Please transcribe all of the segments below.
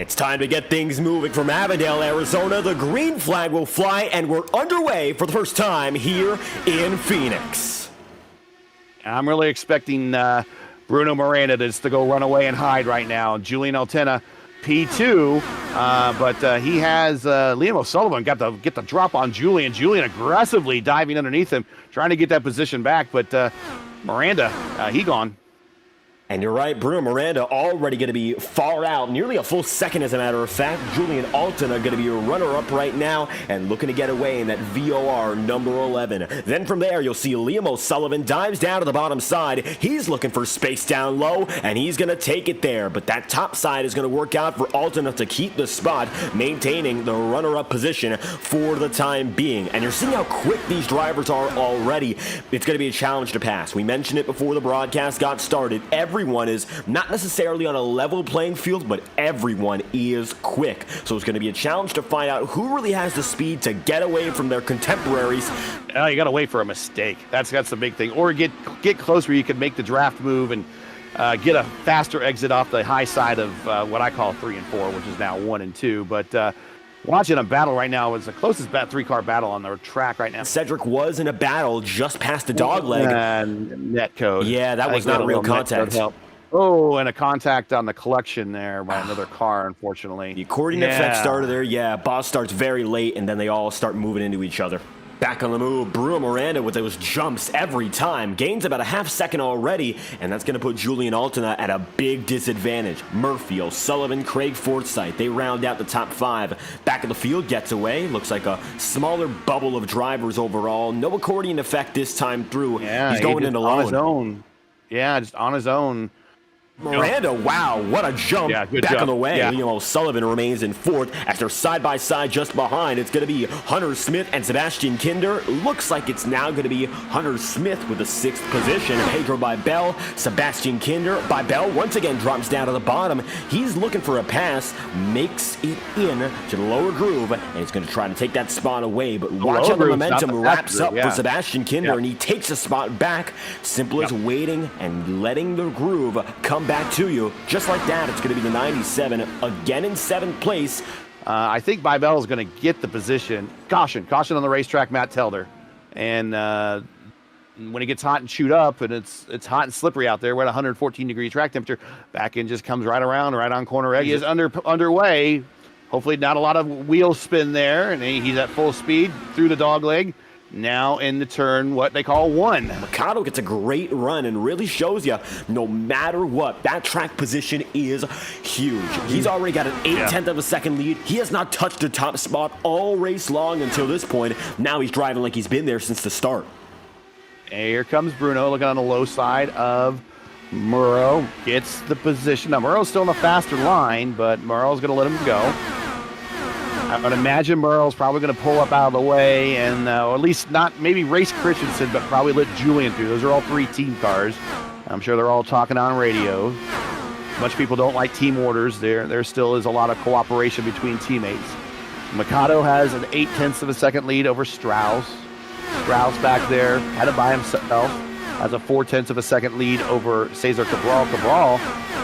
It's time to get things moving from Avondale, Arizona. The green flag will fly, and we're underway for the first time here in Phoenix. I'm really expecting Bruno Miranda to go run away and hide right now. Julian Altena, P2, but he has Liam O'Sullivan get the drop on Julian. Julian aggressively diving underneath him, trying to get that position back, but Miranda, he gone. And you're right, Bruno Miranda already going to be far out, nearly a full second as a matter of fact. Julian Altena going to be a runner-up right now and looking to get away in that VOR number 11. Then from there, you'll see Liam O'Sullivan dives down to the bottom side. He's looking for space down low, and he's going to take it there. But that top side is going to work out for Altena to keep the spot, maintaining the runner-up position for the time being. And you're seeing how quick these drivers are already. It's going to be a challenge to pass. We mentioned it before the broadcast got started. Everyone is not necessarily on a level playing field, but everyone is quick. So it's going to be a challenge to find out who really has the speed to get away from their contemporaries. You got to wait for a mistake. That's the big thing. Or get close where you can make the draft move and get a faster exit off the high side of what I call 3 and 4, which is now 1 and 2. But watching a battle right now is the closest 3-car battle on the track right now. Cedric was in a battle just past the dog leg. Net code. Yeah, that was not real contact. Oh, and a contact on the collection there by another car, unfortunately. The accordion effect started there. Yeah, boss starts very late, and then they all start moving into each other. Back on the move, Bruno Miranda with those jumps every time. Gains about a half second already, and that's going to put Julian Altena at a big disadvantage. Murphy, O'Sullivan, Craig Forsythe, they round out the top 5. Back of the field gets away. Looks like a smaller bubble of drivers overall. No accordion effect this time through. Yeah, he's going in alone. On his own. Yeah, just on his own. Miranda, wow, what a jump. Yeah, good back jump. on the way. Yeah. Liam O'Sullivan remains in 4th as they're side-by-side just behind. It's going to be Hunter Smith and Sebastian Kinder. Looks like it's now going to be Hunter Smith with the 6th position. Pedro Bibel, Sebastian Kinder. Bibel once again drops down to the bottom. He's looking for a pass, makes it in to the lower groove, and he's going to try to take that spot away. But watch how the momentum wraps up for Sebastian Kinder, and he takes the spot back. Simple as waiting and letting the groove come back to you. Just like that, it's going to be the 97 again in 7th place. I think Bibel is going to get the position. Caution on the racetrack, Matt Telder. And when it gets hot and chewed up, and it's hot and slippery out there, we're at 114-degree track temperature, back end just comes right around, right on corner exit. He is underway. Hopefully not a lot of wheel spin there, and he's at full speed through the dog leg. Now in the turn, what they call 1. Mikado gets a great run and really shows you, no matter what, that track position is huge. He's already got an 8/10 of a second lead. He has not touched the top spot all race long until this point. Now he's driving like he's been there since the start. And here comes Bruno looking on the low side of Murrow. Gets the position. Now Murrow's still in a faster line, but Murrow's going to let him go. I would imagine Murrow's probably going to pull up out of the way and, or at least not maybe race Christensen, but probably let Julian through. Those are all 3 team cars. I'm sure they're all talking on radio. Much people don't like team orders. There still is a lot of cooperation between teammates. Mikado has an 8/10 of a second lead over Strauss. Strauss back there, had it by himself. Has a 4/10 of a second lead over Cesar Cabral. Cabral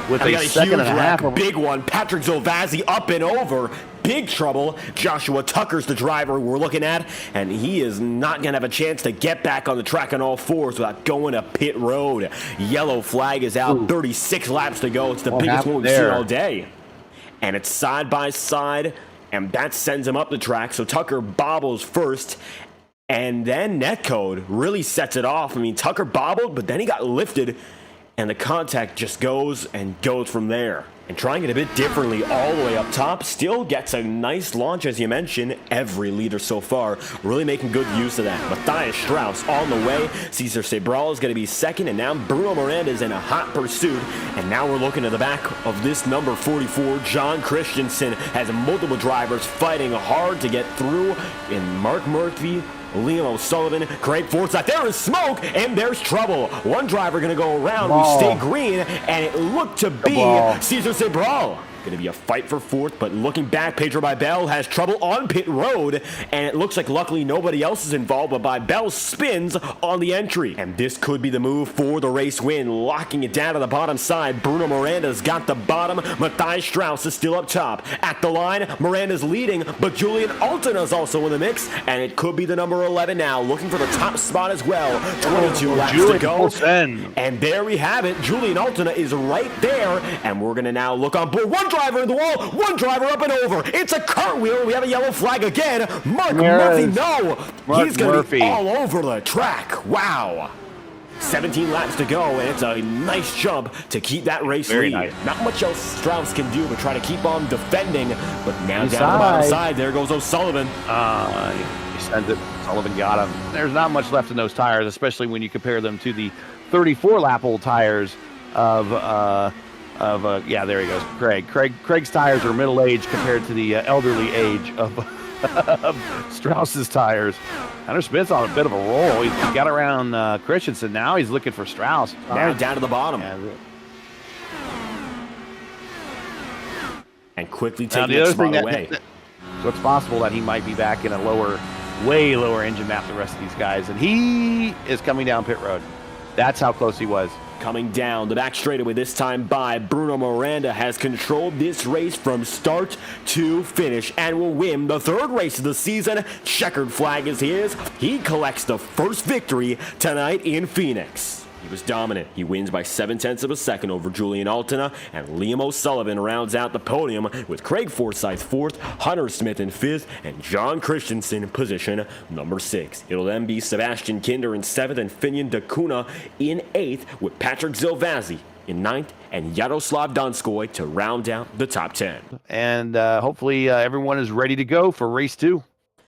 with a second and a half. Big one. Patrick Zovazzi up and over. Big trouble. Joshua Tucker's the driver we're looking at, and he is not going to have a chance to get back on the track on all 4s without going to pit road. Yellow flag is out. 36 laps to go. It's the biggest one we've seen all day. And it's side by side, and that sends him up the track. So Tucker bobbles first. And then Netcode really sets it off. I mean, Tucker bobbled, but then he got lifted, and the contact just goes and goes from there. And trying it a bit differently all the way up top, still gets a nice launch, as you mentioned. Every leader so far really making good use of that. Matthias Strauss on the way. Cesar Sebral is going to be second, and now Bruno Miranda is in a hot pursuit. And now we're looking at the back of this number 44. John Christensen has multiple drivers fighting hard to get through in Mark Murphy, Liam O'Sullivan, Craig Forsythe. There is smoke, and there's trouble. One driver going to go around. We stay green, and it looked to be Cesar Sebral. Going to be a fight for fourth, but looking back, Pedro Bibel has trouble on pit road, and it looks like luckily nobody else is involved, but Bibel spins on the entry. And this could be the move for the race win, locking it down to the bottom side. Bruno Miranda's got the bottom. Matthias Strauss is still up top. At the line, Miranda's leading, but Julian Altana's also in the mix, and it could be the number 11 now, looking for the top spot as well. 22 laps to go. And there we have it. Julian Altana is right there, and we're going to now look on board. One driver in the wall, one driver up and over. It's a cartwheel. We have a yellow flag again. Mark Murphy, no. He's going to be all over the track. Wow. 17 laps to go, and it's a nice jump to keep that race lead. Nice. Not much else Strauss can do but try to keep on defending, but now down the bottom side, there goes O'Sullivan. He sends it. Sullivan got him. There's not much left in those tires, especially when you compare them to the 34-lap old tires of yeah, there he goes, Craig. Craig's tires are middle-aged compared to the elderly age of Strauss's tires. Hunter Smith's on a bit of a roll. He got around Christensen. Now he's looking for Strauss. Now down to the bottom. And quickly taking that spot away. So it's possible that he might be back in a way lower engine map than the rest of these guys. And he is coming down pit road. That's how close he was. Coming down the back straightaway this time by Bruno Miranda has controlled this race from start to finish and will win the third race of the season. Checkered flag is his. He collects the first victory tonight in Phoenix. He was dominant. He wins by 0.7 of a second over Julian Altana, and Liam O'Sullivan rounds out the podium with Craig Forsyth fourth, Hunter Smith in fifth, and John Christensen in position number 6. It'll then be Sebastian Kinder in seventh and Finian Dacuna in eighth, with Patrick Zilvazzi in ninth and Yaroslav Donskoy to round out the top 10. And hopefully everyone is ready to go for race 2.